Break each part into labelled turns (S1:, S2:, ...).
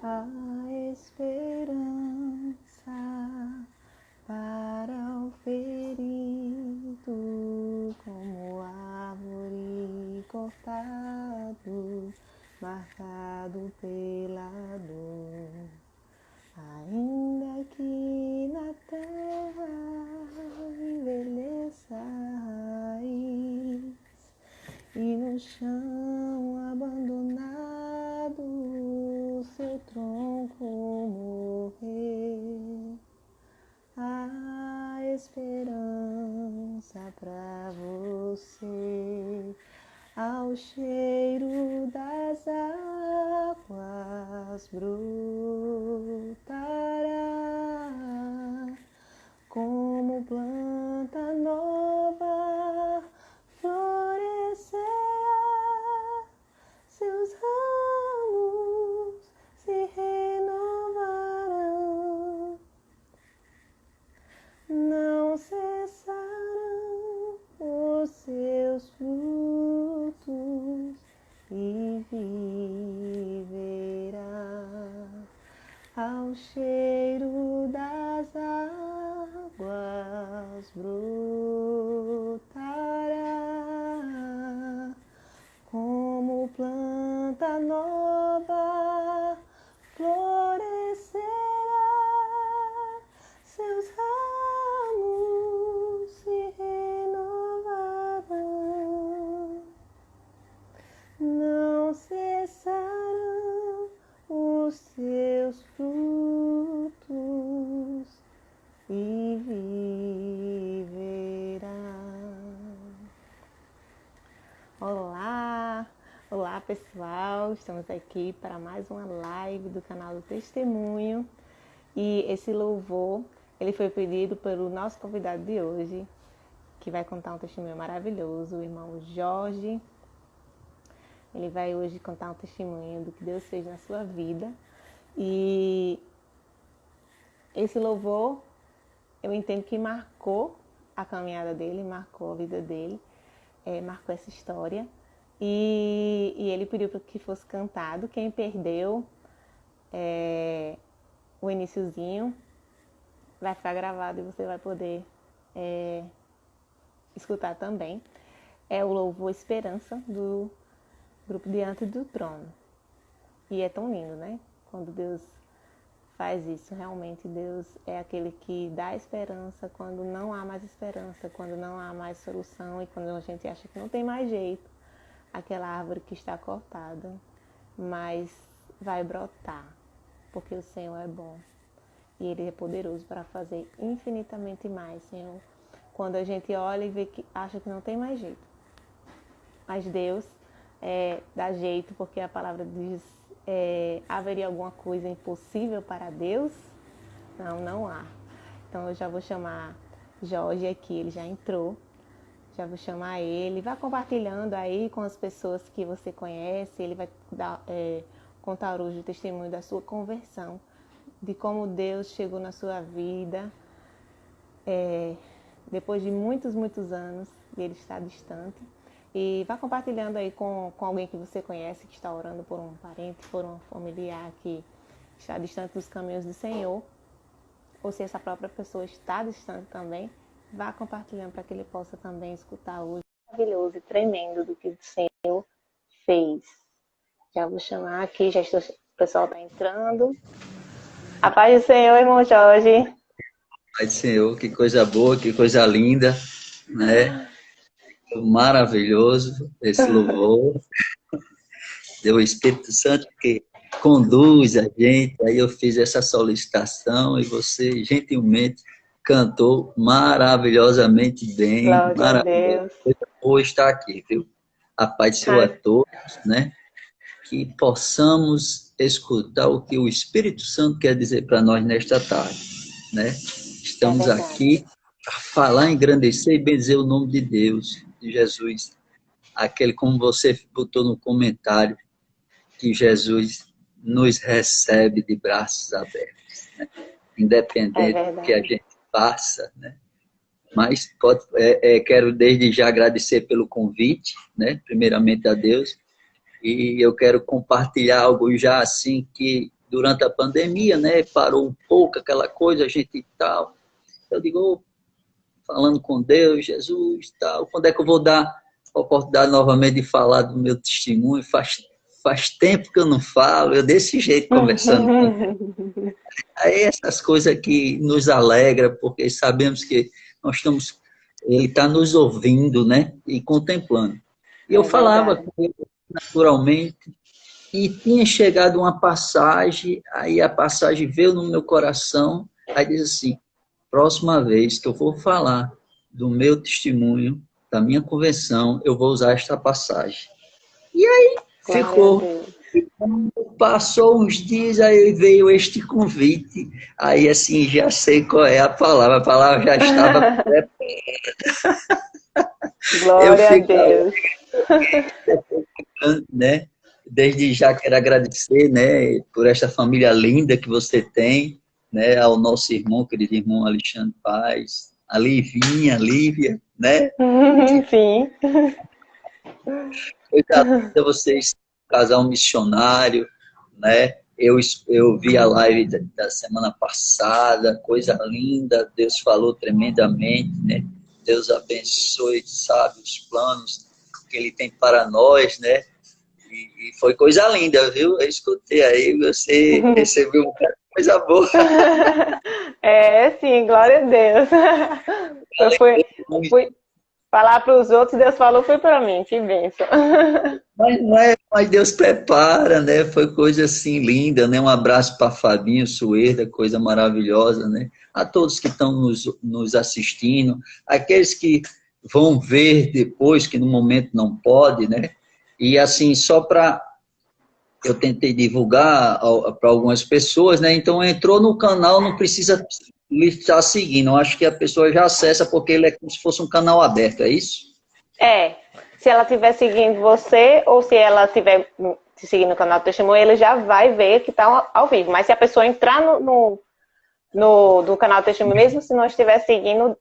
S1: a esperança para o ferido, como árvore cortado, marcado pela dor. Ainda que na terra envelheça a raiz e no chão abandonado seu tronco morrer, há esperança pra você. Ao cheiro das águas brotará, como planta nova florescerá, seus ramos se renovarão, não cessarão os seus frutos e viverá. Ao cheiro das águas brotará, como planta nova florescerá, seus ramos se renovarão, não cessarão os seus frutos e viverá. Olá, olá pessoal, estamos aqui para mais uma live do canal do Testemunho e esse louvor, ele foi pedido pelo nosso convidado de hoje, que vai contar um testemunho maravilhoso, o irmão Jorge. Ele vai hoje contar um testemunho do que Deus fez na sua vida. E esse louvor, eu entendo que marcou a caminhada dele, marcou a vida dele, marcou essa história. E ele pediu para que fosse cantado. Quem perdeu o iniciozinho vai ficar gravado e você vai poder escutar também. É o louvor Esperança do grupo Diante do Trono. E é tão lindo, né? Quando Deus faz isso, realmente Deus é aquele que dá esperança quando não há mais esperança, quando não há mais solução e quando a gente acha que não tem mais jeito. Aquela árvore que está cortada, mas vai brotar, porque o Senhor é bom e Ele é poderoso para fazer infinitamente mais, Senhor. Quando a gente olha e vê que acha que não tem mais jeito, mas Deus dá jeito, porque a palavra diz, haveria alguma coisa impossível para Deus? Não, não há. Então eu já vou chamar Jorge aqui, ele já entrou, já vou chamar ele, vá compartilhando aí com as pessoas que você conhece, ele vai contar hoje o testemunho da sua conversão, de como Deus chegou na sua vida, depois de muitos, muitos anos, e ele está distante. E vá compartilhando aí com alguém que você conhece, que está orando por um parente, por um familiar que está distante dos caminhos do Senhor. Ou se essa própria pessoa está distante também, vá compartilhando para que ele possa também escutar hoje. Maravilhoso e tremendo do que o Senhor fez. Já vou chamar aqui, o pessoal está entrando. A paz do Senhor, irmão Jorge.
S2: Paz do Senhor, que coisa boa, que coisa linda, né? Maravilhoso esse louvor. Deu o Espírito Santo que conduz a gente. Aí eu fiz essa solicitação e você gentilmente cantou maravilhosamente bem.
S1: Glória a
S2: Maravilhoso.
S1: Deus.
S2: Vou estar aqui, viu? A paz do Senhor a todos, né? Que possamos escutar o que o Espírito Santo quer dizer para nós nesta tarde, né? Estamos aqui para falar, engrandecer e benzer o nome de Deus, de Jesus. Aquele, como você botou no comentário, que Jesus nos recebe de braços abertos, né? Independente do que a gente faça, né? Mas quero desde já agradecer pelo convite, né? Primeiramente a Deus, e eu quero compartilhar algo já assim que durante a pandemia, né? Parou um pouco aquela coisa, a gente e tal. Eu digo, oh, falando com Deus, Jesus, tal, quando é que eu vou dar a oportunidade novamente de falar do meu testemunho? Faz tempo que eu não falo, eu desse jeito conversando com Deus. Aí essas coisas que nos alegra, porque sabemos que nós estamos, ele está nos ouvindo, né? E contemplando. E eu
S1: É
S2: falava
S1: verdade.
S2: com ele naturalmente, e tinha chegado uma passagem, aí a passagem veio no meu coração, aí diz assim, próxima vez que eu for falar do meu testemunho, da minha convenção, eu vou usar esta passagem. E aí
S1: Glória a
S2: ficou.
S1: Deus.
S2: Passou uns dias, aí veio este convite, aí assim, já sei qual é a palavra já estava, eu
S1: Glória a
S2: fico,
S1: Deus.
S2: né, desde já quero agradecer, né, por esta família linda que você tem, né, ao nosso irmão, querido irmão Alexandre Paz, a Livinha, a Lívia, né,
S1: Sim.
S2: coisa linda vocês, casal missionário, né? Eu vi a live da semana passada, coisa linda, Deus falou tremendamente, né? Deus abençoe, sabe, os planos que Ele tem para nós, né? E foi coisa linda, viu? Eu escutei aí, você recebeu muita coisa boa.
S1: É, sim, glória a Deus. Eu fui falar para os outros, Deus falou, foi para mim, que bênção.
S2: Mas não é, mas Deus prepara, né? Foi coisa assim linda, né? Um abraço para Fabinho Suerda, coisa maravilhosa, né? A todos que estão nos assistindo, aqueles que vão ver depois, que no momento não pode, né? E assim, só para eu tentei divulgar para algumas pessoas, né? Então entrou no canal, não precisa estar seguindo. Eu acho que a pessoa já acessa porque ele é como se fosse um canal aberto, é isso?
S1: É, se ela estiver seguindo você ou se ela estiver te seguindo no canal do Testemunho, ele já vai ver que está ao vivo. Mas se a pessoa entrar no canal do Testemunho, mesmo se não estiver seguindo,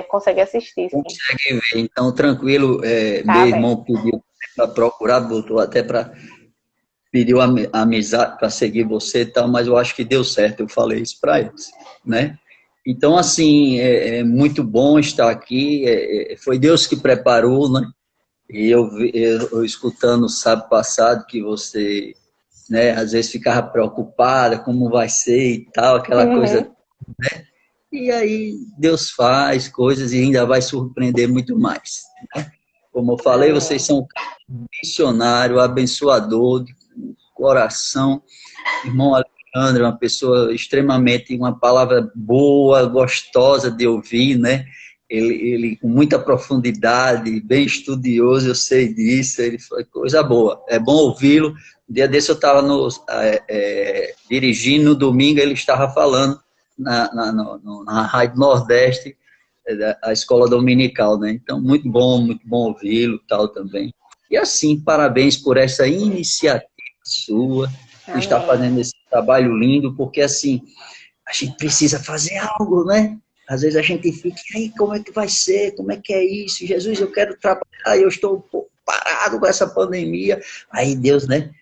S1: consegue assistir, sim.
S2: Consegue ver. Então, tranquilo,
S1: Tá
S2: meu
S1: bem.
S2: irmão pediu para procurar, botou até para pediu amizade para seguir você e tal, mas eu acho que deu certo, eu falei isso para eles, né? Então, assim, é muito bom estar aqui, foi Deus que preparou, né? E eu escutando sábado passado que você, né, às vezes ficava preocupada, como vai ser e tal, aquela coisa.
S1: Uhum.
S2: E aí Deus faz coisas e ainda vai surpreender muito mais. Né? Como eu falei, vocês
S1: Amém.
S2: são um missionário, abençoador, de coração. Irmão Alexandre, uma pessoa extremamente, uma palavra boa, gostosa de ouvir, né? Ele com muita profundidade, bem estudioso, eu sei disso, ele foi coisa boa. É bom ouvi-lo. Um dia desse eu estava dirigindo, no domingo ele estava falando na Rádio Nordeste, a escola dominical, né? Então, muito bom ouvi-lo, tal também. E assim, parabéns por essa iniciativa sua, que está
S1: Amém.
S2: fazendo esse trabalho lindo, porque assim, a gente precisa fazer algo, né? Às vezes a gente fica, e aí, como é que vai ser? Como é que é isso? Jesus, eu quero trabalhar, eu estou parado com essa pandemia. Aí Deus, né?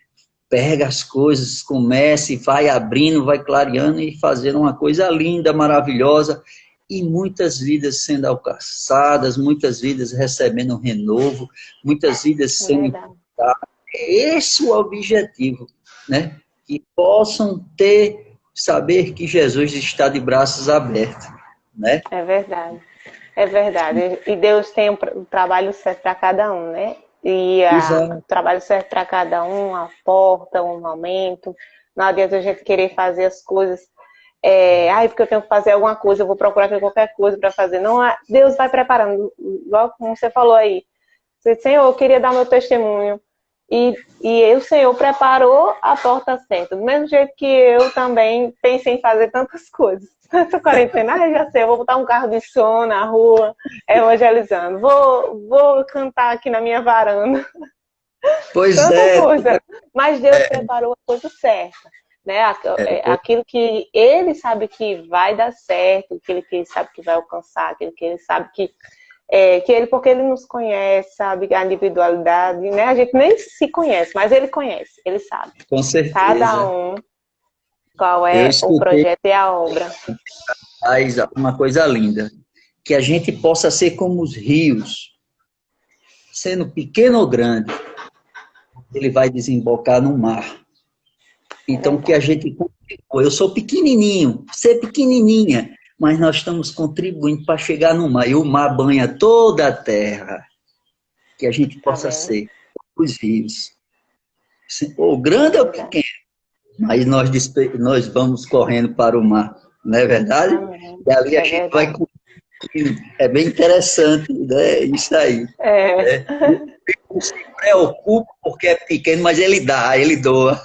S2: Pega as coisas, começa e vai abrindo, vai clareando e fazendo uma coisa linda, maravilhosa, e muitas vidas sendo alcançadas, muitas vidas recebendo um renovo, muitas vidas
S1: É
S2: sendo
S1: verdade.
S2: impactadas. Esse é o objetivo, né? Que possam saber que Jesus está de braços abertos, né?
S1: É verdade. É verdade. E Deus tem um trabalho certo para cada um, né? E o
S2: Exato.
S1: trabalho certo para cada um, uma porta, um momento. Não adianta a gente querer fazer as coisas. Porque eu tenho que fazer alguma coisa, eu vou procurar qualquer coisa para fazer. Não, Deus vai preparando. Igual como você falou aí. Você, Senhor, eu queria dar meu testemunho. E o Senhor preparou a porta certa. Do mesmo jeito que eu também pensei em fazer tantas coisas. Essa quarentena, já sei, eu vou botar um carro de som na rua, evangelizando. Vou cantar aqui na minha varanda.
S2: Pois
S1: Tanta
S2: é,
S1: coisa. Mas Deus preparou a coisa certa. Né? Aquilo que Ele sabe que vai dar certo, aquilo que Ele sabe que vai alcançar, aquilo que Ele sabe porque Ele nos conhece, sabe a individualidade, né? A gente nem se conhece, mas Ele conhece, Ele sabe.
S2: com
S1: Cada
S2: certeza.
S1: um. Qual
S2: Eu
S1: é o
S2: escutei
S1: projeto e a obra?
S2: uma coisa linda, que a gente possa ser como os rios, sendo pequeno ou grande, ele vai desembocar no mar.
S1: É
S2: Então, que a
S1: verdade.
S2: gente contribua. Eu sou pequenininho, você é pequenininha, mas nós estamos contribuindo para chegar no mar. E o mar banha toda a terra. Que a gente
S1: Tá
S2: possa
S1: vendo?
S2: ser os rios. Ou grande ou
S1: Verdade.
S2: pequeno, mas nós vamos correndo para o mar. Não é verdade?
S1: Amém.
S2: E ali a
S1: É
S2: gente vai
S1: verdade.
S2: curtindo. É bem interessante, né? Isso aí.
S1: É.
S2: Né? Não se preocupa porque é pequeno, mas ele dá, ele doa.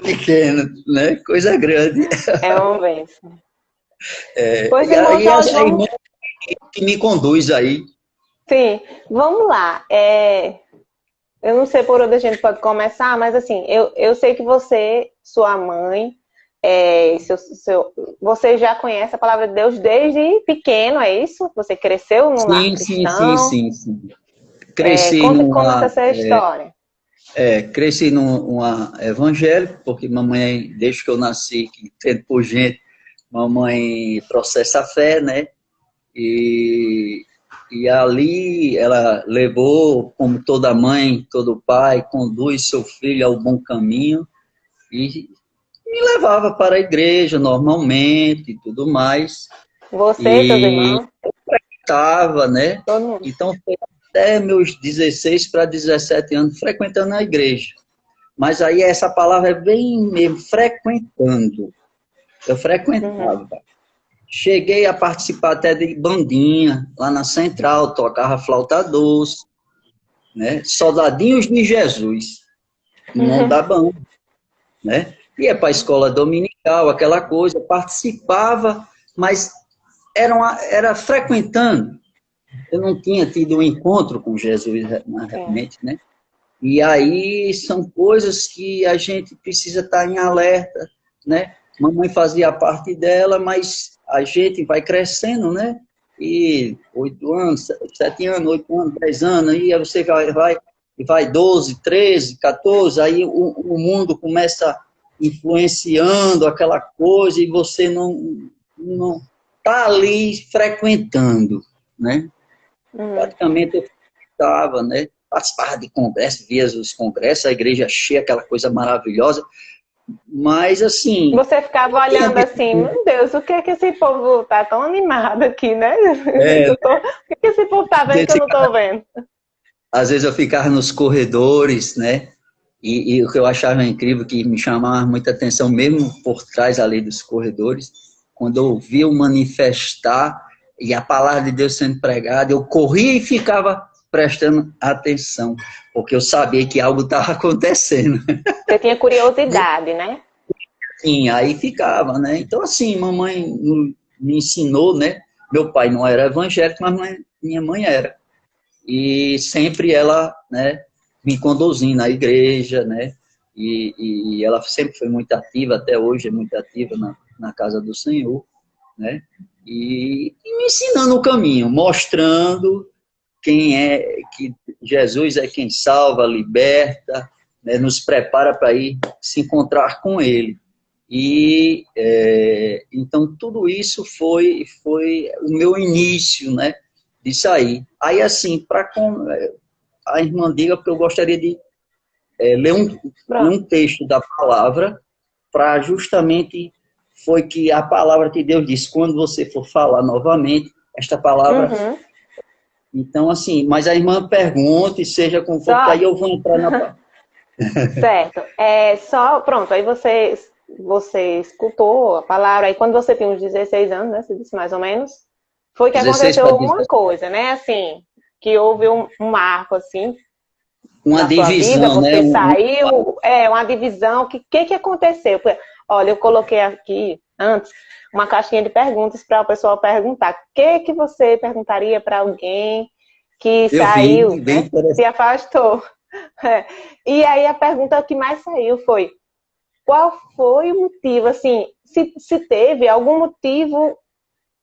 S2: Pequeno, né? Coisa grande.
S1: É uma bênção. Pois,
S2: E
S1: irmãos,
S2: aí a
S1: nós vamos.
S2: irmã que me conduz aí.
S1: Sim, vamos lá. Eu não sei por onde a gente pode começar, mas assim, eu sei que você, sua mãe, você já conhece a palavra de Deus desde pequeno, é isso? Você cresceu num lar
S2: Sim, sim, sim,
S1: cristão?
S2: sim, sim. Cresci
S1: Conta
S2: numa,
S1: essa história.
S2: cresci numa evangélico, porque mamãe, desde que eu nasci, que tendo por gente, mamãe processa a fé, né? E, e ali ela levou, como toda mãe, todo pai, conduz seu filho ao bom caminho e me levava para a igreja normalmente e tudo mais.
S1: Você, seus
S2: E
S1: irmãos,
S2: estava, né?
S1: todo mundo.
S2: Então foi até meus 16 para 17 anos frequentando a igreja. Mas aí essa palavra é bem mesmo, frequentando. Eu
S1: Uhum.
S2: frequentava. Cheguei a participar até de bandinha, lá na Central, tocava flauta doce, né? Soldadinhos de Jesus, o nome da banda, né? Ia para a escola dominical, aquela coisa, participava, mas era frequentando. Eu não tinha tido um encontro com Jesus
S1: Sim.
S2: realmente, né? E aí são coisas que a gente precisa estar em alerta, né? Mamãe fazia parte dela, mas a gente vai crescendo, né? E 8 anos, 7 anos, 8 anos, 10 anos, aí você vai 12, 13, 14, aí o mundo começa influenciando aquela coisa e você não tá ali frequentando, né?
S1: Uhum.
S2: Praticamente eu estava, né? Participava de congressos, via os congressos, a igreja cheia, aquela coisa maravilhosa, mas assim,
S1: Você ficava olhando assim, meu Deus, o que é que esse povo tá tão animado aqui, né?
S2: é,
S1: O que é que esse povo tá vendo que eu não tô vendo?
S2: às vezes eu ficava nos corredores, né? E o que eu achava incrível, que me chamava muita atenção, mesmo por trás ali dos corredores, quando eu via o manifestar e a palavra de Deus sendo pregada, eu corria e ficava prestando atenção, porque eu sabia que algo estava acontecendo.
S1: Você tinha curiosidade, né?
S2: Sim, aí ficava, né? Então, assim, mamãe me ensinou, né? Meu pai não era evangélico, mas minha mãe era. E sempre ela, né, me conduzindo à igreja, né? E ela sempre foi muito ativa, até hoje é muito ativa na casa do Senhor, né? E me ensinando o caminho, mostrando quem é, que Jesus é quem salva, liberta, né, nos prepara para ir se encontrar com Ele. Então tudo isso foi o meu início, né, de sair. Aí assim, para a irmã diga que eu gostaria de ler ler
S1: Pronto.
S2: um texto da palavra para justamente foi que a palavra que Deus disse, quando você for falar novamente, esta palavra.
S1: Uhum.
S2: Então, assim, mas a irmã pergunta e seja como for, porque aí
S1: Só,
S2: eu vou entrar na.
S1: certo. Pronto, aí você escutou a palavra, aí quando você tinha uns 16 anos, né? Você disse mais ou menos, foi que
S2: 16
S1: aconteceu
S2: para
S1: alguma
S2: 17.
S1: coisa, né? Assim, que houve um marco, assim,
S2: Uma
S1: na sua vida,
S2: divisão, né?
S1: você saiu, uma divisão, o que aconteceu? Olha, eu coloquei aqui antes uma caixinha de perguntas para o pessoal perguntar. O que você perguntaria para alguém que
S2: Eu vi,
S1: saiu,
S2: bem
S1: né? Se
S2: interessante.
S1: afastou. E aí a pergunta que mais saiu foi: qual foi o motivo, assim, se teve algum motivo,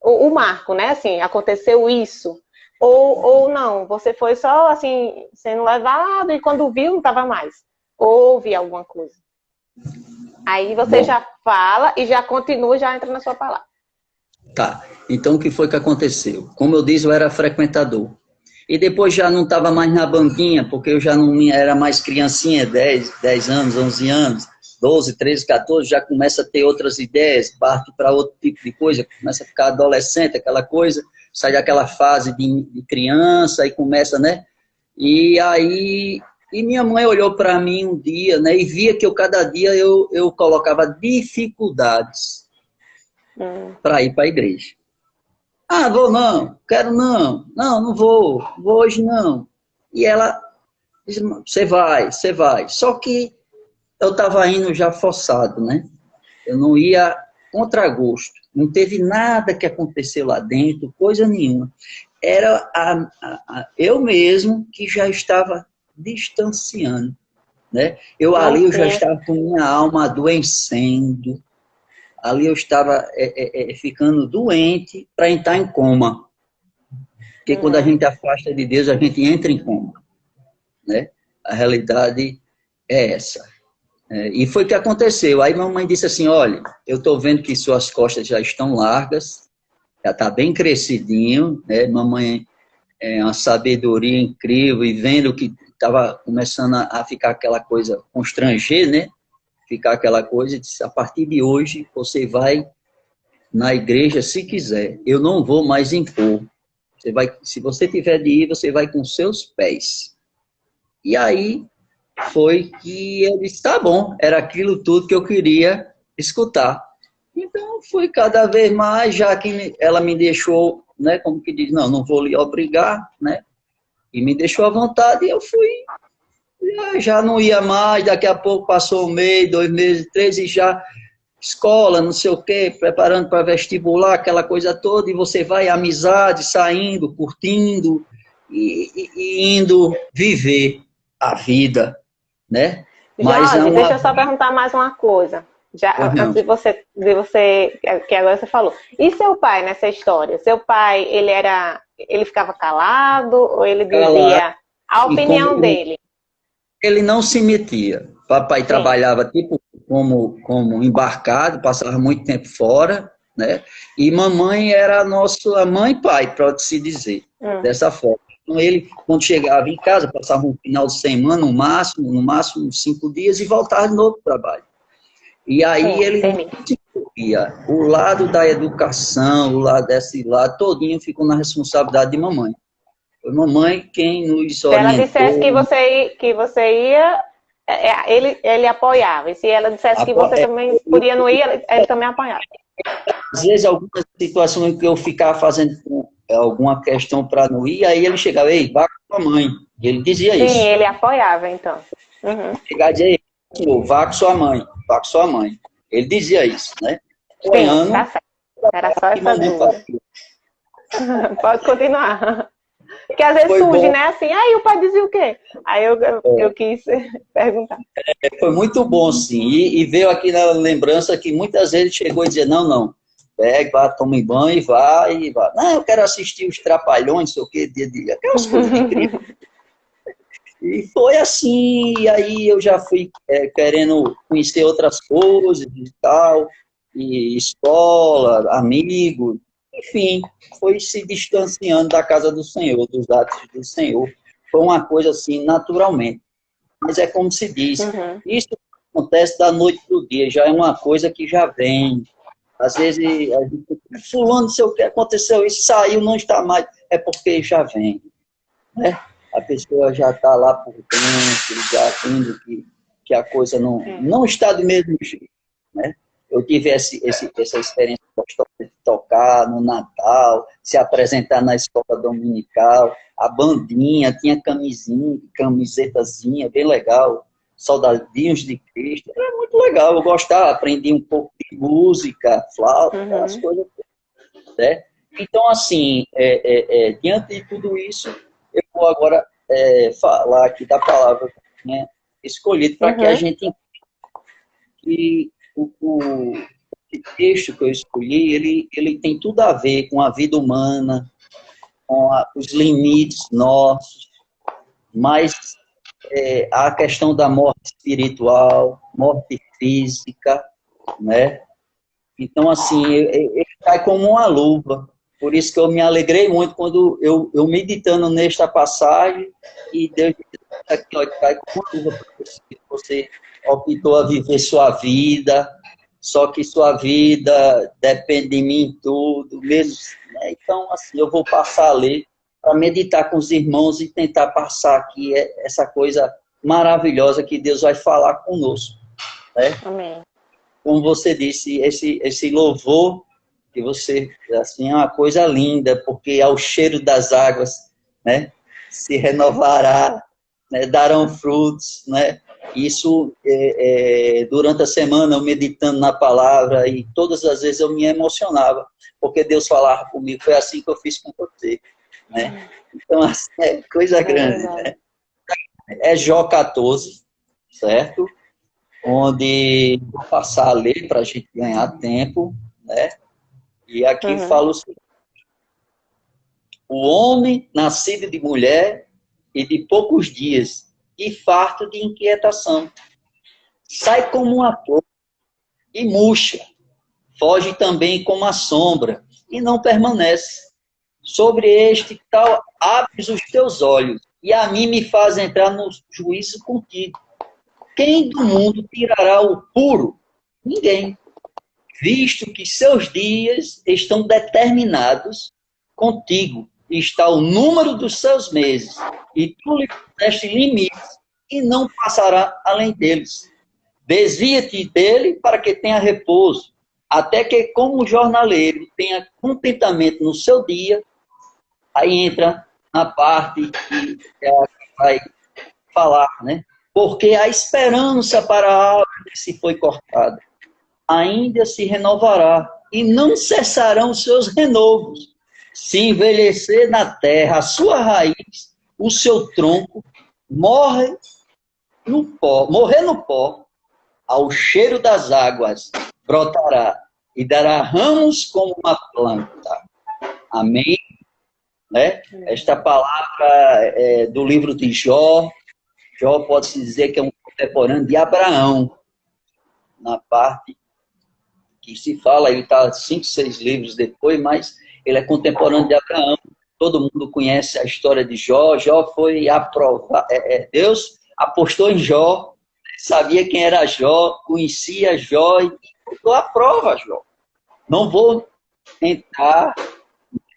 S1: o marco, né? Assim, aconteceu isso. Ou não, você foi só assim, sendo levado e quando viu não estava mais. Houve alguma coisa. Aí você
S2: Bom,
S1: já fala e já continua, já entra na sua palavra.
S2: tá. Então, o que foi que aconteceu? Como eu disse, eu era frequentador. E depois já não estava mais na banquinha, porque eu já não era mais criancinha, 10 anos, 11 anos, 12, 13, 14, já começa a ter outras ideias, parte para outro tipo de coisa, começa a ficar adolescente, aquela coisa, sai daquela fase de criança e começa, né? E aí, e minha mãe olhou para mim um dia, né, e via que cada dia eu colocava dificuldades para ir para a igreja. Ah, vou não, quero não, não vou hoje não. E ela disse, você vai, você vai. Só que eu estava indo já forçado, né? Eu não ia contra gosto. Não teve nada que aconteceu lá dentro, coisa nenhuma. Era eu mesmo que já estava distanciando, né?
S1: Não
S2: Ali eu já
S1: tinha.
S2: estava com minha alma adoecendo, ali eu estava ficando doente para entrar em coma. Porque quando a
S1: Uhum.
S2: gente afasta de Deus, a gente entra em coma, né? A realidade é essa. E foi o que aconteceu. Aí mamãe disse assim, olha, eu estou vendo que suas costas já estão largas, já está bem crescidinho, né? Mamãe é uma sabedoria incrível e vendo que estava começando a ficar aquela coisa, constranger, né? Ficar aquela coisa, disse, a partir de hoje você vai na igreja se quiser, eu não vou mais impor. Você vai, se você tiver de ir, você vai com seus pés. E aí foi que eu disse, tá bom, era aquilo tudo que eu queria escutar. Então, fui cada vez mais, já que ela me deixou, né, como que diz, não, não vou lhe obrigar, né, e me deixou à vontade, e eu fui, já não ia mais, daqui a pouco passou um mês, 2 meses, 3, e já escola, não sei o quê, preparando para vestibular, aquela coisa toda, e você vai, amizade, saindo, curtindo, e indo viver a vida, né? Mas é
S1: Jorge,
S2: uma...
S1: deixa eu só perguntar mais uma coisa.
S2: Pois
S1: Já, antes
S2: não.
S1: de você, que agora você falou. E seu pai nessa história? Seu pai, ele ficava calado ou ele
S2: Calado,
S1: dizia a
S2: e como
S1: opinião dele?
S2: ele não se metia. Papai
S1: Sim.
S2: trabalhava tipo como embarcado, passava muito tempo fora, né? E mamãe era a nossa mãe e pai, para se dizer,
S1: Hum.
S2: dessa forma. Então ele, quando chegava em casa, passava um final de semana, no máximo 5 dias, e voltava de novo para o trabalho. E aí
S1: Sim,
S2: ele não
S1: entendi.
S2: se metia. O lado da educação, o lado desse lado, todinho ficou na responsabilidade de mamãe. Foi mamãe quem nos
S1: Se ela dissesse
S2: orientou.
S1: que você ia, ele apoiava. E se ela dissesse que você também podia não ir, ele também apoiava.
S2: Às vezes, algumas situações que eu ficava fazendo alguma questão para não ir, aí ele chegava, ei, vá com a sua mãe. E ele dizia
S1: Sim,
S2: isso.
S1: ele apoiava, então. Uhum.
S2: Chegava e dizia, ei, senhor, vá com sua mãe, vá com sua mãe. Ele dizia isso, né?
S1: Sim, tá
S2: Apoiando
S1: certo. Era só
S2: que
S1: essa
S2: mamãe
S1: dúvida.
S2: fazia.
S1: Pode continuar. Porque às vezes
S2: Foi
S1: surge,
S2: bom,
S1: né? Assim, aí o pai dizia o quê? Aí eu quis perguntar.
S2: foi muito bom, sim. E veio aqui na lembrança que muitas vezes chegou e dizia, não, não, pega, vá, tome banho e vá. Não, eu quero assistir os Trapalhões, não sei o quê, aquelas coisas de criança. E foi assim, e aí eu já fui querendo conhecer outras coisas e tal, e escola, amigos, enfim, foi se distanciando da casa do Senhor, dos atos do Senhor. Foi uma coisa assim, naturalmente. Mas é como se diz,
S1: Uhum.
S2: isso acontece da noite para o dia, já é uma coisa que já vem. Às vezes, a gente, fulano, não sei o que aconteceu, isso saiu, não está mais, é porque já vem, né? A pessoa já está lá por dentro, já vendo que a coisa
S1: É.
S2: não está do mesmo jeito, né? Eu tive essa experiência gostosa de tocar no Natal, se apresentar na escola dominical, a bandinha, tinha camisinha, camisetazinha, bem legal, soldadinhos de Cristo, era muito legal, eu gostava, aprendi um pouco de música, flauta, aquelas
S1: Uhum.
S2: coisas, né? Então, assim, diante de tudo isso, eu vou agora falar aqui da palavra, né, escolhida para que a
S1: Uhum.
S2: gente que o texto que eu escolhi, ele tem tudo a ver com a vida humana, com os limites nossos, mas a questão da morte espiritual, morte física, né? Então, assim, ele cai como uma luva. Por isso que eu me alegrei muito quando eu meditando nesta passagem, e Deus disse aqui, ó, cai como uma luva para você. Você optou a viver sua vida, só que sua vida depende de mim em tudo, mesmo, né? Então, assim, eu vou passar a ler para meditar com os irmãos e tentar passar aqui essa coisa maravilhosa que Deus vai falar conosco, né?
S1: Amém.
S2: Como você disse, esse louvor que você, assim, é uma coisa linda, porque ao cheiro das águas, né, se renovará, né, darão frutos, né? Isso, durante a semana, eu meditando na palavra, e todas as vezes eu me emocionava, porque Deus falava comigo, foi assim que eu fiz com você, né? Então, assim, é coisa grande, né? É Jó 14, certo? Onde vou passar a ler para a gente ganhar tempo, né? E aqui fala o seguinte: o homem nascido de mulher e de poucos dias, e farto de inquietação, sai como uma flor e murcha, foge também como a sombra, e não permanece. Sobre este tal abres os teus olhos, e a mim me faz entrar no juízo contigo. Quem do mundo tirará o puro? Ninguém, visto que seus dias estão determinados contigo, e está o número dos seus meses, e tu lhe puseste limites, e não passará além deles. Desvia-te dele para que tenha repouso, até que, como jornaleiro, tenha contentamento no seu dia. Aí entra na parte que vai falar, né? Porque a esperança para a árvore que se foi cortada ainda se renovará, e não cessarão os seus renovos. Se envelhecer na terra a sua raiz, o seu tronco morrer no pó, ao cheiro das águas brotará, e dará ramos como uma planta. Amém? Né? Esta palavra é do livro de Jó. Jó pode-se dizer que é um contemporâneo de Abraão, na parte que se fala, ele está 5, 6 livros depois, mas ele é contemporâneo de Abraão. Todo mundo conhece a história de Jó. Jó foi aprovado, Deus apostou em Jó, sabia quem era Jó, conhecia Jó e botou a prova, Jó. Não vou entrar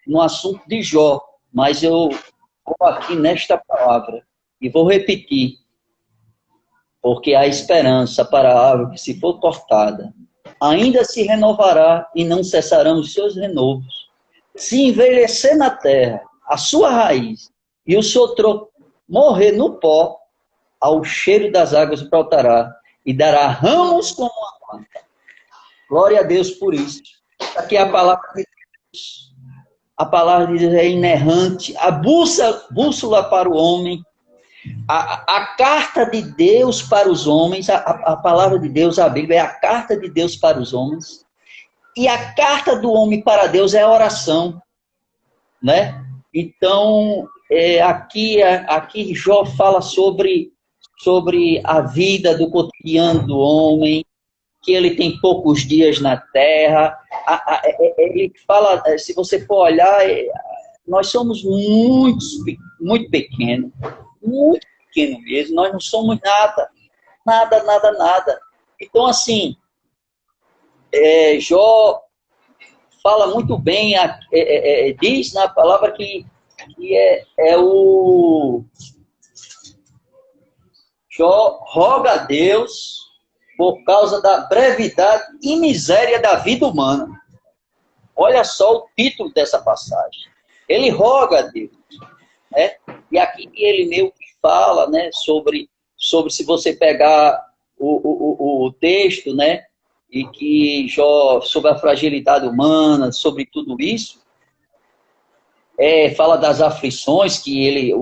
S2: no assunto de Jó, mas eu vou aqui nesta palavra e vou repetir, porque há esperança para a árvore que, se for cortada, ainda se renovará e não cessarão os seus renovos. Se envelhecer na terra a sua raiz e o seu tronco morrer no pó, ao cheiro das águas brotará e dará ramos como uma planta. Glória a Deus por isso. Aqui é a palavra de Deus. A palavra de Deus é inerrante, a bússola para o homem, a carta de Deus para os homens, a palavra de Deus, a Bíblia, é a carta de Deus para os homens, e a carta do homem para Deus é a oração, né? Então, aqui Jó fala sobre a vida do cotidiano do homem, que ele tem poucos dias na terra. Ele fala, se você for olhar, nós somos muito pequenos, muito pequeno mesmo, nós não somos nada. Então, assim, Jó fala muito bem, diz na palavra que o Jó roga a Deus por causa da brevidade e miséria da vida humana. Olha só o título dessa passagem. Ele roga a Deus, né? E aqui ele meio que fala, né, sobre se você pegar o texto, né, e que Jó, sobre a fragilidade humana, sobre tudo isso, fala das aflições, que ele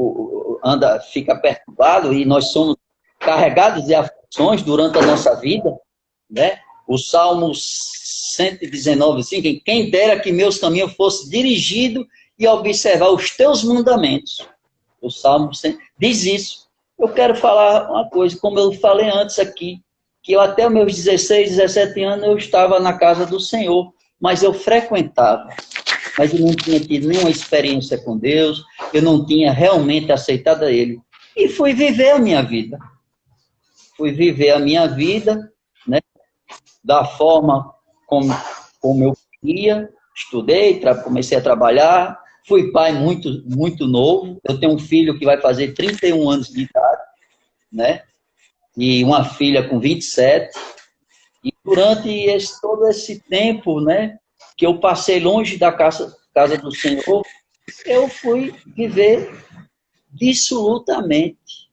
S2: fica perturbado, e nós somos carregados de aflições durante a nossa vida, né? O Salmo 119:5, quem dera que meus caminhos fossem dirigidos e observar os teus mandamentos. O Salmo diz isso. eu quero falar uma coisa, como eu falei antes aqui, que eu até os meus 16, 17 anos eu estava na casa do Senhor, mas eu frequentava. Mas eu não tinha tido nenhuma experiência com Deus, eu não tinha realmente aceitado a Ele. E fui viver a minha vida. Fui viver a minha vida, né, da forma como eu queria, estudei, comecei a trabalhar, fui pai muito novo, eu tenho um filho que vai fazer 31 anos de idade, né, e uma filha com 27, e durante todo esse tempo, né, que eu passei longe da casa do Senhor, eu fui viver dissolutamente,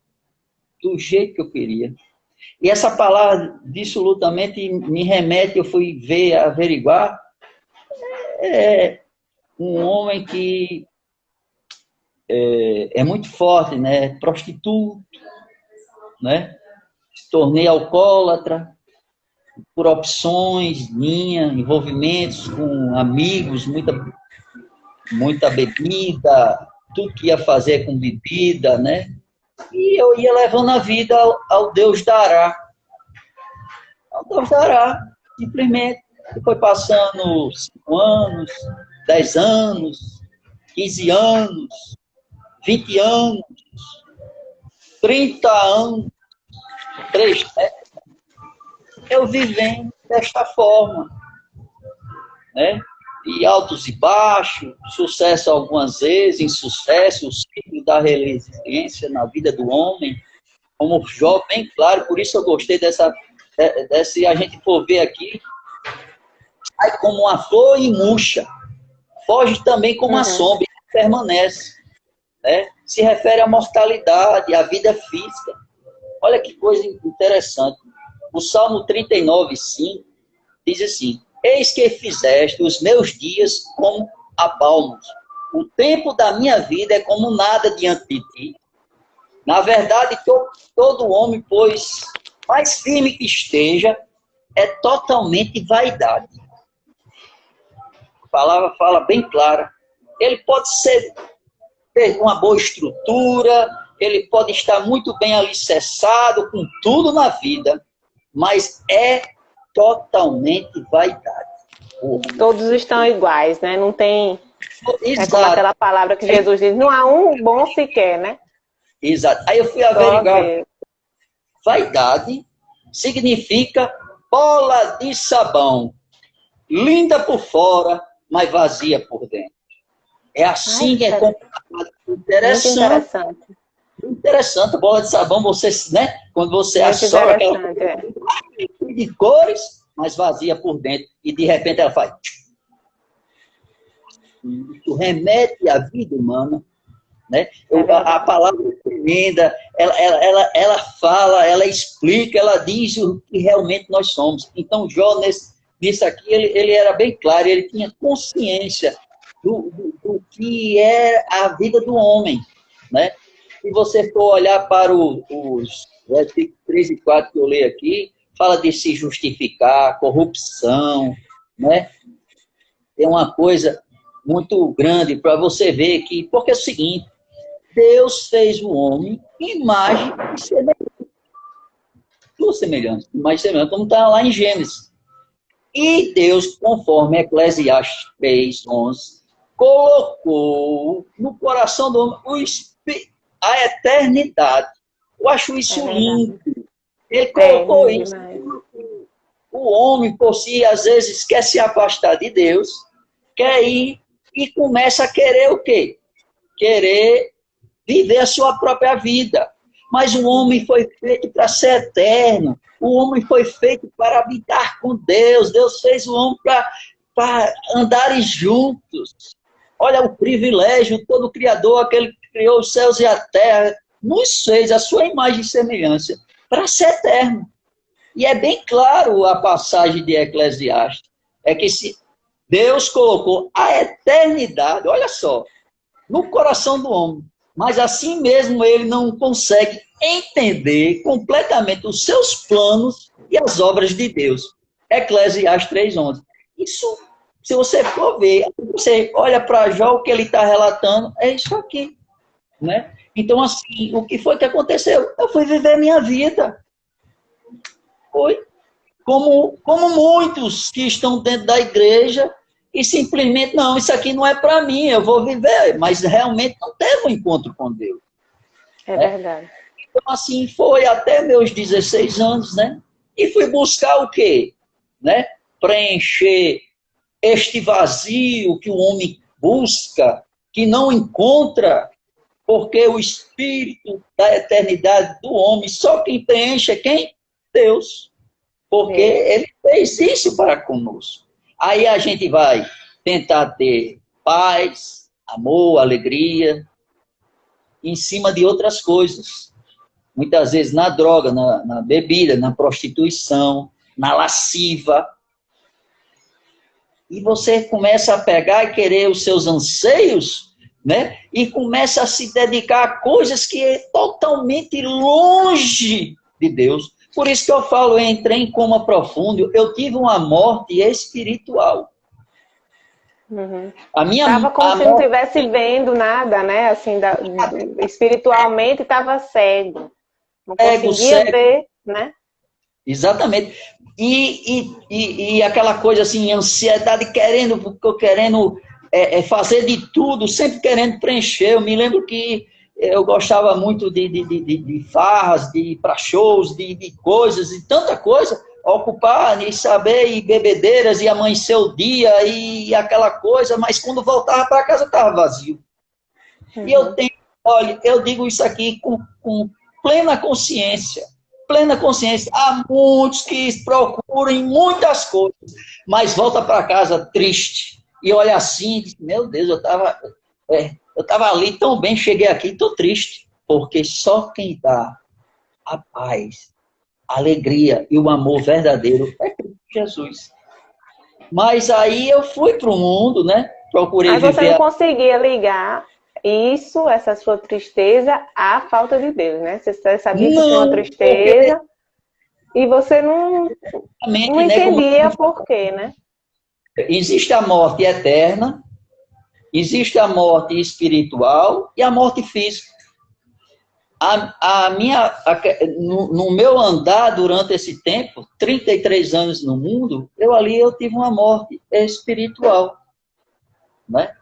S2: do jeito que eu queria. E essa palavra, dissolutamente, me remete, eu fui ver, averiguar, um homem que é muito forte, né, prostituto, né, se tornei alcoólatra, por opções minhas, envolvimentos com amigos, muita bebida, tudo que ia fazer com bebida, né? E eu ia levando a vida ao Deus dará. Ao Deus dará, simplesmente. E foi passando 5 anos, 10 anos, 15 anos, 20 anos, 30 anos, 3 décadas, eu vivendo desta forma, né? E altos e baixos, sucesso algumas vezes, insucesso, o ciclo da resiliência na vida do homem, como Jó, bem claro, por isso eu gostei dessa a gente for ver aqui, sai como uma flor e murcha, foge também como uma sombra e permanece, né? Se refere à mortalidade, à vida física. Olha que coisa interessante. O Salmo 39:5 diz assim: eis que fizeste os meus dias como apalmos. O tempo da minha vida é como nada diante de ti. Na verdade, todo homem, pois mais firme que esteja, é totalmente vaidade. A palavra fala bem clara. Ele pode ter uma boa estrutura, ele pode estar muito bem alicerçado com tudo na vida, mas é totalmente vaidade.
S1: Todos estão iguais, né? Não tem...
S2: Exato.
S1: É como aquela palavra que Jesus diz, não há um bom sequer, né?
S2: Exato. Aí eu fui averiguar. Vaidade significa bola de sabão, linda por fora, mas vazia por dentro. É assim que é complicado. Interessante. Interessante, bola de sabão, você, né? Quando você assola aquela de cores, mas vazia por dentro. E de repente ela faz. Isso remete à vida humana, né? A palavra é tremenda, ela fala, ela explica, ela diz o que realmente nós somos. Então, Jó, nisso aqui, ele era bem claro, ele tinha consciência do que é a vida do homem, né? Se você for olhar para os versículos 3 e 4 que eu leio aqui, fala de se justificar, corrupção, né? Tem uma coisa muito grande para você ver que, porque é o seguinte, Deus fez o homem imagem e semelhança. Sua semelhança, imagem e semelhança, como está lá em Gênesis. E Deus, conforme Eclesiastes 3:11, colocou no coração do homem a eternidade. Eu acho isso lindo. Ele colocou isso. O homem, por si, às vezes, quer se afastar de Deus, quer ir e começa a querer o quê? Querer viver a sua própria vida. Mas o homem foi feito para ser eterno. O homem foi feito para habitar com Deus. Deus fez o homem para andarem juntos. Olha o privilégio, todo o Criador, aquele que criou os céus e a terra, nos fez a sua imagem e semelhança para ser eterno. E é bem claro a passagem de Eclesiastes. É que se Deus colocou a eternidade, olha só, no coração do homem. Mas assim mesmo ele não consegue entender completamente os seus planos e as obras de Deus. Eclesiastes 3:11. Isso, se você for ver, você olha para Jó, o que ele está relatando, é isso aqui. Né? Então, assim, o que foi que aconteceu? Eu fui viver minha vida. Foi. Como muitos que estão dentro da igreja e simplesmente, não, isso aqui não é para mim, eu vou viver. Mas realmente não teve um encontro com Deus.
S1: É
S2: Né?
S1: verdade.
S2: Então, assim, foi até meus 16 anos, né? E fui buscar o quê? Né? Preencher este vazio que o homem busca, que não encontra, porque o Espírito da eternidade do homem, só quem preenche é quem? Deus. Porque ele fez isso para conosco. Aí a gente vai tentar ter paz, amor, alegria, em cima de outras coisas. Muitas vezes na droga, na bebida, na prostituição, na lasciva. E você começa a pegar e querer os seus anseios, né? E começa a se dedicar a coisas que é totalmente longe de Deus. Por isso que eu falo, eu entrei em coma profundo, eu tive uma morte espiritual.
S1: Uhum.
S2: A minha
S1: Tava como se não
S2: morte...
S1: estivesse vendo nada, né? Assim, espiritualmente estava cego. Não conseguia
S2: cego.
S1: ver, né?
S2: Exatamente. E aquela coisa assim, ansiedade, querendo fazer de tudo, sempre querendo preencher. Eu me lembro que eu gostava muito de farras, de ir para shows, de coisas, e tanta coisa, ocupar e saber, e bebedeiras, e amanhecer o dia, e aquela coisa, mas quando voltava para casa estava vazio. Uhum. E olha, eu digo isso aqui com plena consciência. Plena consciência. Há muitos que procuram muitas coisas, mas volta para casa triste. E olha assim, meu Deus, eu estava ali tão bem, cheguei aqui e estou triste. Porque só quem dá a paz, a alegria e o amor verdadeiro é Cristo Jesus. Mas aí eu fui para o mundo, né? Procurei viver...
S1: Aí você não conseguia ligar isso, essa sua tristeza, à falta de Deus, né? Você sabia que tinha uma tristeza e você não entendia por quê, né?
S2: Existe a morte eterna, existe a morte espiritual e a morte física. No meu andar durante esse tempo, 33 anos no mundo, eu tive uma morte espiritual, né?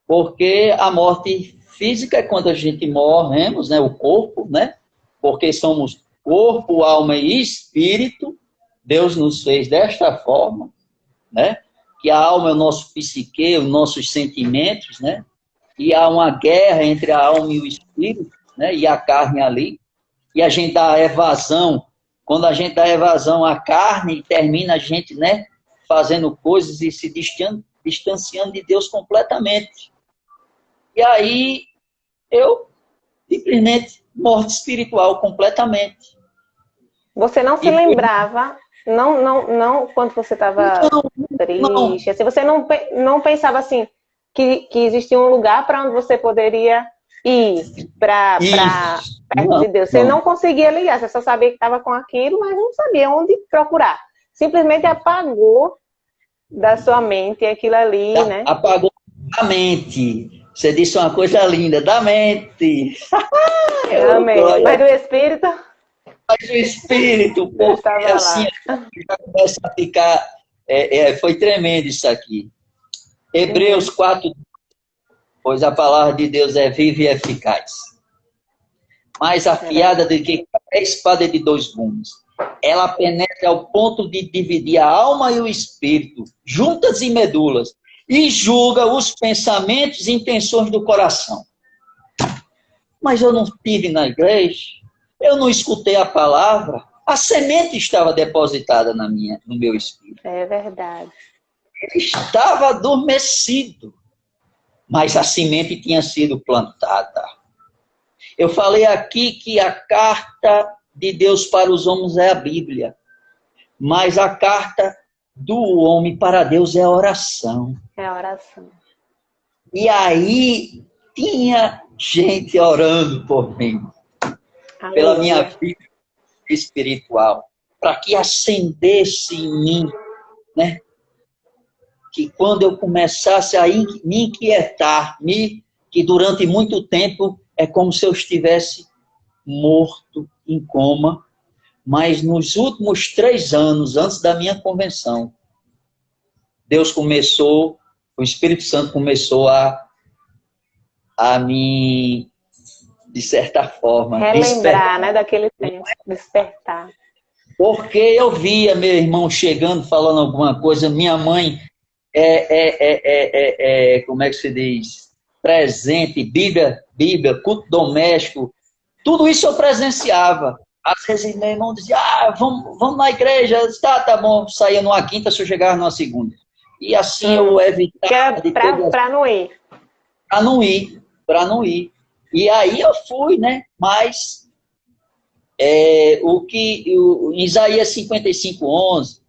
S2: Porque a morte física é quando a gente morremos, né? O corpo, né? Porque somos corpo, alma e espírito. Deus nos fez desta forma, né? Que a alma é o nosso psique, os nossos sentimentos, né? E há uma guerra entre a alma e o espírito, né? E a carne ali. E a gente dá evasão. Quando a gente dá evasão à carne, termina a gente, né? Fazendo coisas e se distanciando de Deus completamente. E aí, eu simplesmente morte espiritual completamente.
S1: Você não se lembrava, não quando você estava triste, assim, você não pensava assim, que existia um lugar para onde você poderia ir para perto de Deus. Você não conseguia ligar, você só sabia que estava com aquilo, mas não sabia onde procurar. Simplesmente apagou da sua mente aquilo ali, né?
S2: Apagou da mente. Você disse uma coisa linda, da mente.
S1: Amém. Mas do Espírito?
S2: Mas o Espírito, porque assim, já começa a ficar... foi tremendo isso aqui. Hebreus 4, pois a palavra de Deus é viva e eficaz. Mais afiada do que qualquer espada de dois gumes. Ela penetra ao ponto de dividir a alma e o espírito, juntas e medulas, e julga os pensamentos e intenções do coração. Mas eu não estive na igreja, eu não escutei a palavra, a semente estava depositada no meu espírito.
S1: É verdade.
S2: Ele estava adormecido, mas a semente tinha sido plantada. Eu falei aqui que a carta de Deus para os homens é a Bíblia, mas a carta do homem para Deus é a oração.
S1: É a oração.
S2: E aí tinha gente orando por mim, pela minha vida espiritual, para que acendesse em mim, né? Que quando eu começasse a me inquietar, que durante muito tempo é como se eu estivesse morto, em coma, mas nos últimos 3 anos, antes da minha convenção, o Espírito Santo começou a me, de certa forma,
S1: relembrar, né, daquele tempo, despertar.
S2: Porque eu via meu irmão chegando, falando alguma coisa, minha mãe, como é que se diz? Presente, Bíblia, culto doméstico, tudo isso eu presenciava. Às vezes meu irmão dizia, vamos na igreja. Eu disse, tá bom, saía numa quinta, se eu chegava numa segunda. E assim eu evitava de
S1: para não ir.
S2: Para não ir. E aí eu fui, né? Mas em Isaías 55:11,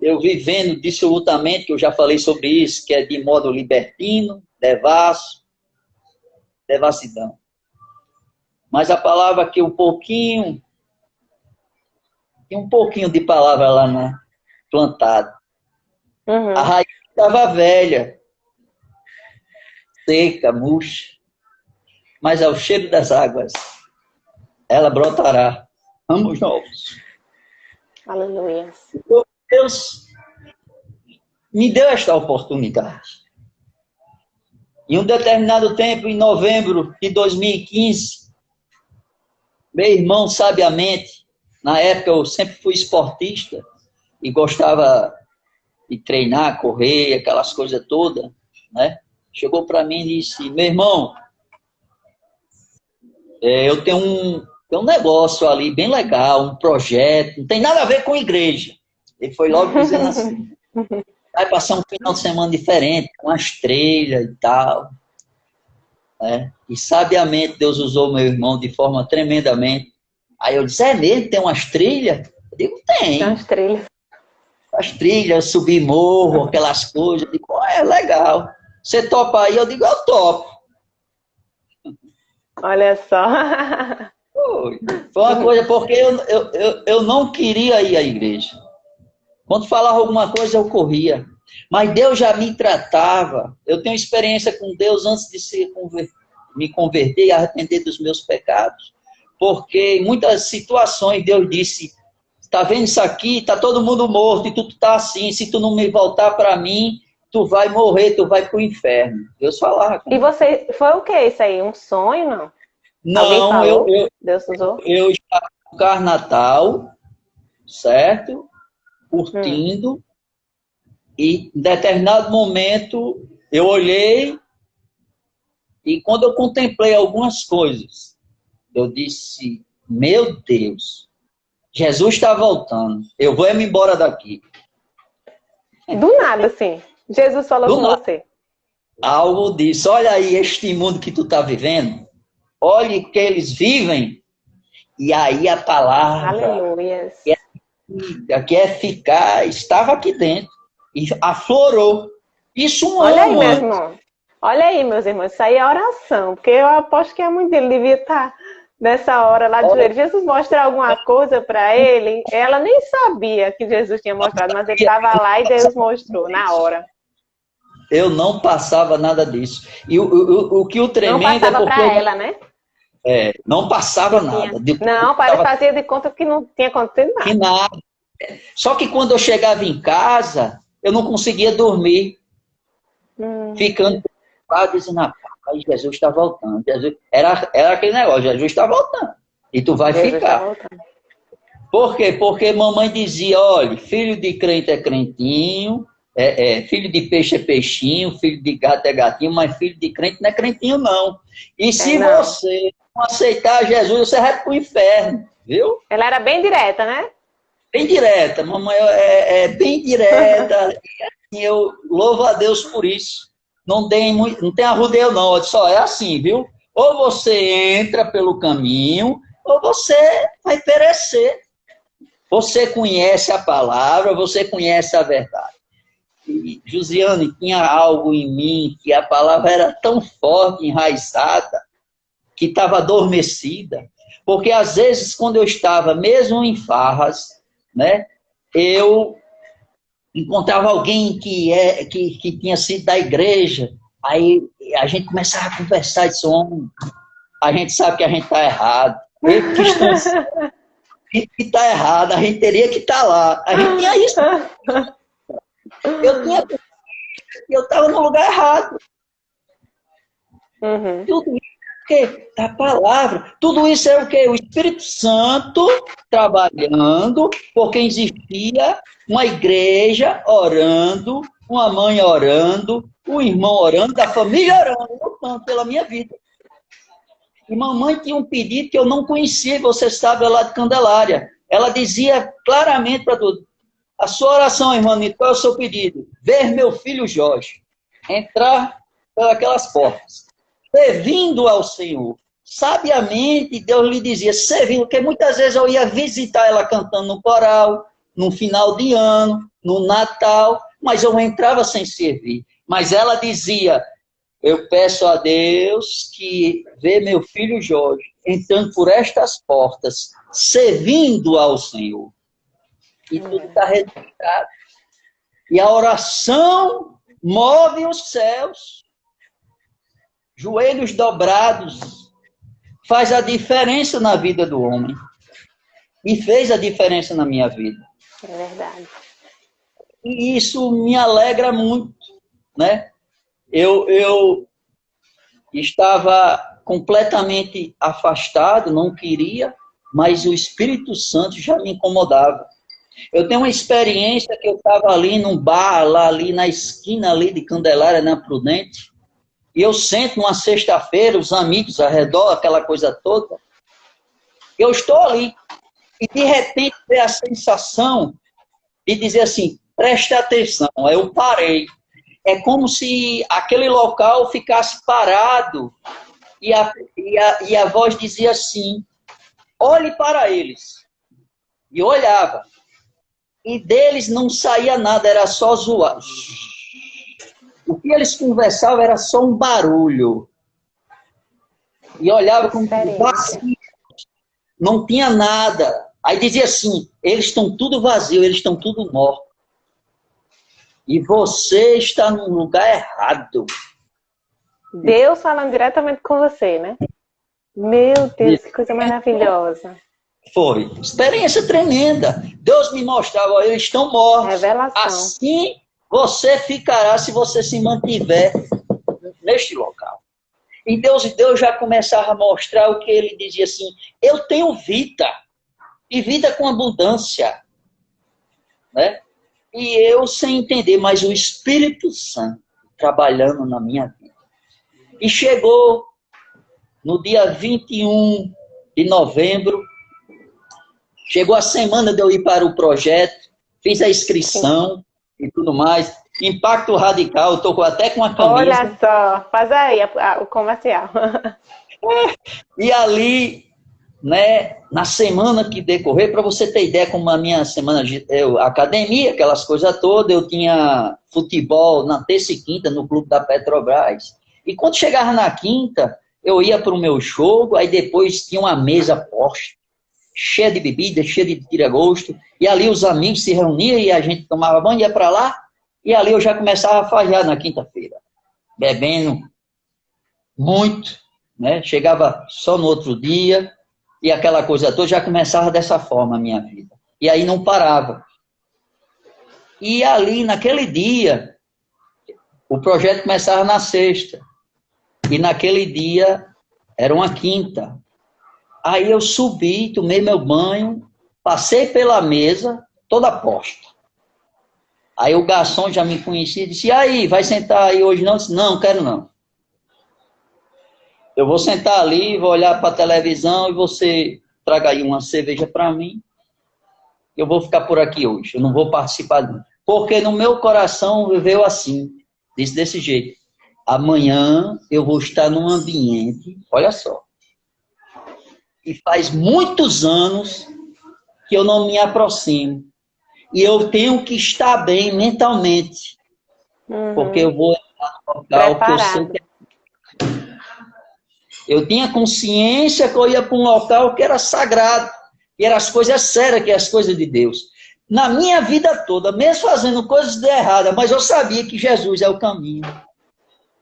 S2: eu vivendo dissolutamente, que eu já falei sobre isso, que é de modo libertino, devassidão. Mas a palavra que um pouquinho de palavra lá, né, plantada.
S1: Uhum.
S2: A raiz estava velha, seca, murcha, mas ao cheiro das águas, ela brotará ramos novos.
S1: Aleluia.
S2: Deus me deu esta oportunidade. Em um determinado tempo, em novembro de 2015, meu irmão, sabiamente, na época eu sempre fui esportista e gostava de treinar, correr, aquelas coisas todas, né? Chegou para mim e disse, meu irmão, eu tenho um negócio ali bem legal, um projeto, não tem nada a ver com igreja. Ele foi logo dizendo assim, vai passar um final de semana diferente, com as trilhas e tal. Né? E sabiamente Deus usou meu irmão de forma tremendamente. Aí eu disse, é mesmo? Tem umas trilhas? Eu digo, tem.
S1: Tem umas trilhas.
S2: As trilhas, subir morro, aquelas coisas. Eu digo, legal. Você topa aí? Eu digo, eu topo.
S1: Olha só.
S2: Foi uma coisa, porque eu não queria ir à igreja. Quando falava alguma coisa, eu corria. Mas Deus já me tratava. Eu tenho experiência com Deus antes de me converter e arrepender dos meus pecados. Porque em muitas situações Deus disse, está vendo isso aqui? Está todo mundo morto e tu está assim. Se tu não me voltar para mim, tu vai morrer, tu vai para o inferno. Deus falava.
S1: E você, foi o que isso aí? Um sonho, não?
S2: Não,
S1: Deus usou?
S2: Eu estava no Carnatal, certo? Curtindo. E em determinado momento eu olhei e quando eu contemplei algumas coisas, eu disse, meu Deus, Jesus está voltando, eu vou me embora daqui.
S1: Do nada, assim. Jesus falou com você.
S2: Algo disse, olha aí este mundo que tu está vivendo, olhe que eles vivem, e aí a palavra
S1: Aleluia.
S2: que é eficaz estava aqui dentro. E aflorou. Isso
S1: Olha aí, meu irmão. Olha aí, meus irmãos. Isso aí é oração. Porque eu aposto que é muito dele. Devia estar nessa hora lá de joelho. Jesus mostra alguma coisa para ele. Ela nem sabia que Jesus tinha mostrado, mas ele estava lá e Deus mostrou na hora.
S2: Eu não passava nada disso. E o que o tremendo
S1: não passava para ela, né?
S2: Não passava nada.
S1: Não, fazia de conta que não tinha acontecido nada.
S2: Que nada. Só que quando eu chegava em casa, eu não conseguia dormir. Ficando dizendo, rapaz, Jesus está voltando. Era aquele negócio, Jesus está voltando. E tu vai ficar. Por quê? Porque mamãe dizia, olha, filho de crente é crentinho, filho de peixe é peixinho, filho de gato é gatinho, mas filho de crente não é crentinho, não. E se você não aceitar Jesus, você vai para o inferno, viu? Ela era bem direta, né? Bem direta, mamãe é bem direta. E eu louvo a Deus por isso. Não tem arrudeio, não. Eu disse, é assim, viu? Ou você entra pelo caminho, ou você vai perecer. Você conhece a palavra, você conhece a verdade. E Josiane, tinha algo em mim que a palavra era tão forte, enraizada, que estava adormecida. Porque às vezes, quando eu estava mesmo em farras, né, eu encontrava alguém que tinha sido da igreja, aí a gente começava a conversar e disse, homem, a gente sabe que a gente está errado. Eu que estou que está errado, a gente teria que estar lá. A gente tinha isso. Eu estava no lugar errado.
S1: Uhum.
S2: Tudo isso é o quê? Da palavra. Tudo isso é o quê? O Espírito Santo trabalhando, porque existia uma igreja orando, uma mãe orando, um irmão orando, a família orando, lutando pela minha vida. E mamãe tinha um pedido que eu não conhecia, você sabe, lá de Candelária. Ela dizia claramente para tudo, a sua oração, irmã Nito, qual é o seu pedido? Ver meu filho Jorge entrar pelas portas, servindo ao Senhor. Sabiamente, Deus lhe dizia, servindo, porque muitas vezes eu ia visitar ela cantando no coral, no final de ano, no Natal, mas eu entrava sem servir. Mas ela dizia, eu peço a Deus que vê meu filho Jorge entrando por estas portas, servindo ao Senhor. E tudo está registrado. E a oração move os céus. Joelhos dobrados faz a diferença na vida do homem. E fez a diferença na minha vida.
S1: É verdade.
S2: E isso me alegra muito, né? Eu estava completamente afastado, não queria, mas o Espírito Santo já me incomodava. Eu tenho uma experiência que eu estava ali num bar, lá ali na esquina ali de Candelária, na Prudente, e eu sento numa sexta-feira, os amigos ao redor, aquela coisa toda, eu estou ali, e de repente veio a sensação de dizer assim, preste atenção, aí eu parei. É como se aquele local ficasse parado e a voz dizia assim, olhe para eles. E olhava. E deles não saía nada, era só zoar. O que eles conversavam era só um barulho. E olhava como vazio. Não tinha nada. Aí dizia assim, eles estão tudo vazio, eles estão tudo mortos. E você está no lugar errado.
S1: Deus falando diretamente com você, né? Meu Deus, que coisa maravilhosa.
S2: Foi. Experiência tremenda. Deus me mostrava, eles estão mortos.
S1: Revelação.
S2: Assim você ficará se você se mantiver neste local. E Deus já começava a mostrar o que ele dizia assim, eu tenho vida. E vida com abundância. Né? E eu sem entender, mas o Espírito Santo trabalhando na minha vida. E chegou no dia 21 de novembro, chegou a semana de eu ir para o projeto, fiz a inscrição e tudo mais. Impacto Radical, estou até com a camisa.
S1: Olha só, faz aí o comercial.
S2: E ali, né, na semana que decorrer, para você ter ideia como a minha semana, academia, aquelas coisas todas, eu tinha futebol na terça e quinta no clube da Petrobras. E quando chegava na quinta, eu ia para o meu jogo, aí depois tinha uma mesa posta, cheia de bebida, cheia de tira-gosto, e ali os amigos se reuniam e a gente tomava banho, ia para lá, e ali eu já começava a falhar na quinta-feira, bebendo muito, né? Chegava só no outro dia, e aquela coisa toda, já começava dessa forma a minha vida. E aí não parava. E ali, naquele dia, o projeto começava na sexta, e naquele dia era uma quinta. Aí eu subi, tomei meu banho, passei pela mesa, toda posta. Aí o garçom já me conhecia e disse, e aí, vai sentar aí hoje não? Eu disse, não, quero não. Eu vou sentar ali, vou olhar para a televisão e você traga aí uma cerveja para mim. Eu vou ficar por aqui hoje, eu não vou participar. Porque no meu coração viveu assim, disse desse jeito. Amanhã eu vou estar num ambiente, olha só, e faz muitos anos que eu não me aproximo. E eu tenho que estar bem mentalmente. Porque eu vou estar no local que eu sei que eu tinha consciência que eu ia para um local que era sagrado, que eram as coisas sérias, que eram as coisas de Deus. Na minha vida toda, mesmo fazendo coisas de errada, mas eu sabia que Jesus é o caminho.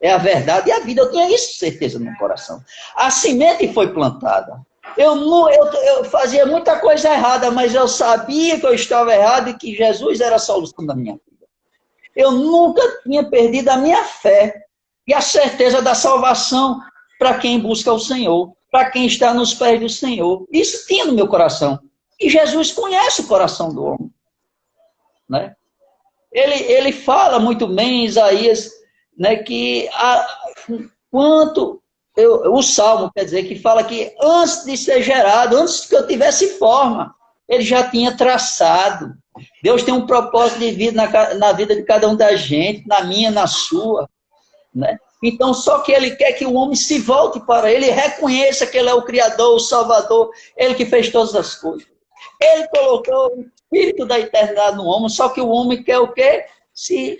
S2: é a verdade e a vida. Eu tinha isso certeza no coração. A semente foi plantada. Eu fazia muita coisa errada, mas eu sabia que eu estava errado e que Jesus era a solução da minha vida. Eu nunca tinha perdido a minha fé e a certeza da salvação para quem busca o Senhor, para quem está nos pés do Senhor. Isso tinha no meu coração. E Jesus conhece o coração do homem. Né? Ele fala muito bem em Isaías, né, que o Salmo, quer dizer, que fala que antes de ser gerado, antes que eu tivesse forma, ele já tinha traçado. Deus tem um propósito de vida na vida de cada um da gente, na minha, na sua. Né? Então, só que ele quer que o homem se volte para ele, reconheça que ele é o Criador, o Salvador, ele que fez todas as coisas. Ele colocou o Espírito da eternidade no homem, só que o homem quer o quê? Se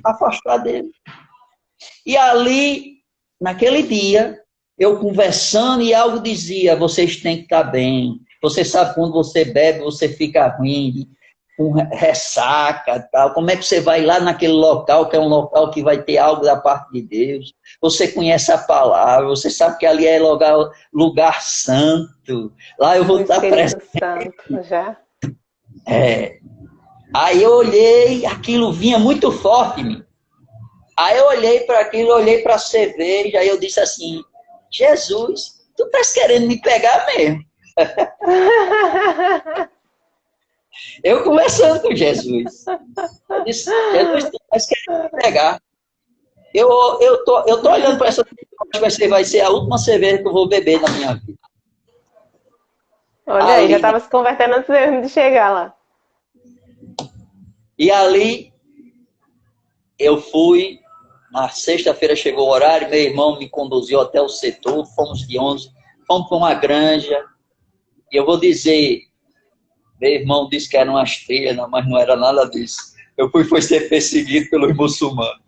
S2: afastar dele. E ali, naquele dia, eu conversando e algo dizia, vocês têm que estar bem. Você sabe quando você bebe, você fica ruim, com ressaca, tal. Como é que você vai lá naquele local, que é um local que vai ter algo da parte de Deus? Você conhece a palavra, você sabe que ali é lugar santo. Lá eu vou estar presente.
S1: Santo, já.
S2: Aí eu olhei, aquilo vinha muito forte em mim. Aí eu olhei para aquilo, olhei para a cerveja, aí eu disse assim, Jesus, tu estás querendo me pegar mesmo. Eu conversando com Jesus. Eu disse, Jesus, tu estás querendo me pegar. Eu tô olhando para essa cerveja, vai ser a última cerveja que eu vou beber na minha vida.
S1: Olha aí, já estava se convertendo antes de chegar lá.
S2: E ali, eu fui, na sexta-feira chegou o horário, meu irmão me conduziu até o setor, fomos de 11, fomos para uma granja, e eu vou dizer, meu irmão disse que era uma estrela, mas não era nada disso. Eu fui ser perseguido pelos muçulmanos.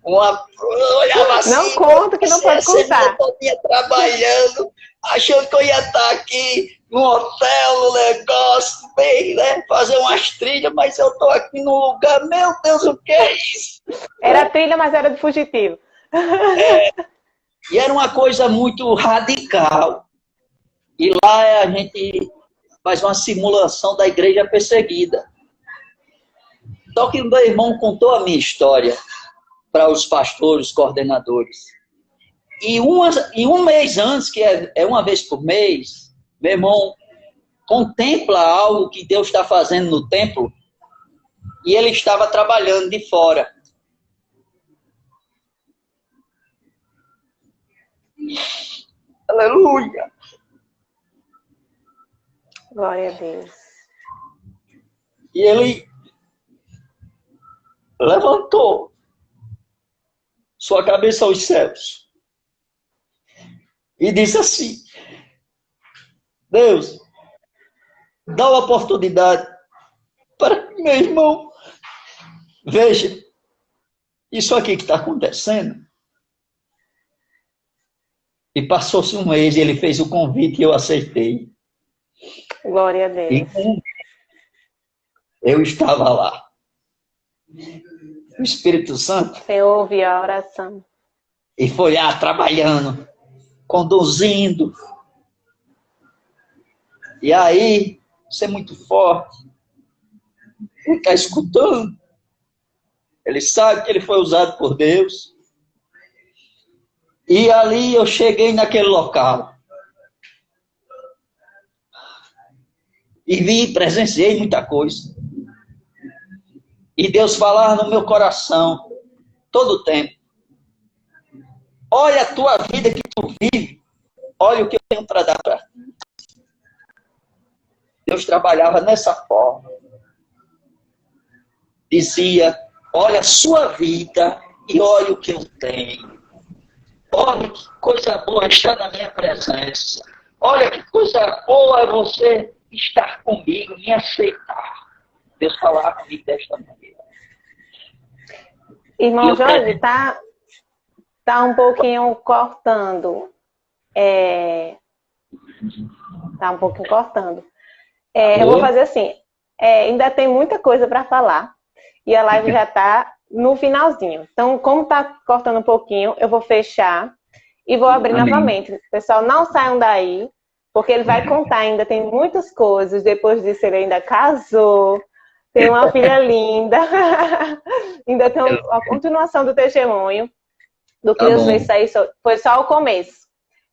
S2: Olhava assim,
S1: não conta que não pode contar.
S2: Eu ia trabalhando, achando que eu ia estar aqui no hotel, no negócio, bem, né? Fazer umas trilhas, mas eu estou aqui num lugar, meu Deus, o que é isso?
S1: Era trilha, mas era de fugitivo.
S2: E era uma coisa muito radical. E lá a gente faz uma simulação da igreja perseguida. Só que o meu irmão contou a minha história para os pastores, os coordenadores. E um mês antes, que é uma vez por mês, meu irmão contempla algo que Deus está fazendo no templo e ele estava trabalhando de fora. Aleluia!
S1: Glória a Deus.
S2: E ele levantou sua cabeça aos céus e disse assim, Deus, dá uma oportunidade para que meu irmão veja isso aqui que está acontecendo. E passou-se um mês e ele fez o convite e eu aceitei.
S1: Glória a Deus.
S2: E eu estava lá. O Espírito Santo.
S1: Você ouve a oração.
S2: E foi lá trabalhando, conduzindo. E aí, você é muito forte. Ele está escutando. Ele sabe que ele foi usado por Deus. E ali eu cheguei naquele local. E presenciei muita coisa. E Deus falava no meu coração, todo o tempo. Olha a tua vida que tu vive. Olha o que eu tenho para dar para ti. Deus trabalhava dessa forma. Dizia, olha a sua vida e olha o que eu tenho. Olha que coisa boa estar na minha presença. Olha que coisa boa é você estar comigo, me aceitar. Deus falava comigo desta maneira.
S1: Irmão Jorge, tá um pouquinho cortando. Tá um pouquinho cortando. Eu vou fazer assim. Ainda tem muita coisa para falar. E a live já está no finalzinho. Então, como tá cortando um pouquinho, eu vou fechar e vou abrir
S2: Amém.
S1: novamente. Pessoal, não saiam daí, porque ele vai contar ainda, tem muitas coisas. Depois disso, ele ainda casou, tem uma filha linda. Ainda tem a continuação do testemunho do que
S2: Tá
S1: Deus
S2: bom.
S1: fez sair. Foi só o começo.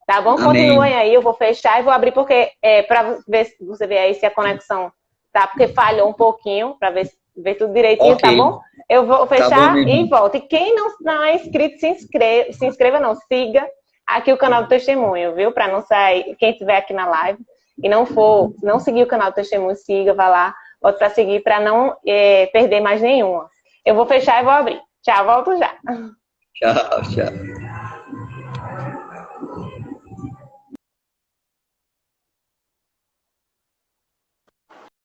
S1: Tá bom?
S2: Amém.
S1: Continuem aí, eu vou fechar e vou abrir, porque para ver, você ver aí se a conexão tá, porque falhou um pouquinho, para ver tudo direitinho,
S2: Ok.
S1: tá bom? Eu vou fechar
S2: meu
S1: e
S2: irmão.
S1: volto. E quem não é inscrito, se inscreva não, siga aqui o canal do Testemunho, viu? Para não sair, quem estiver aqui na live e não seguir o canal do Testemunho, siga, vai lá, bota para seguir, para não perder mais nenhuma. Eu vou fechar e vou abrir. Tchau, volto já.
S2: Tchau, tchau.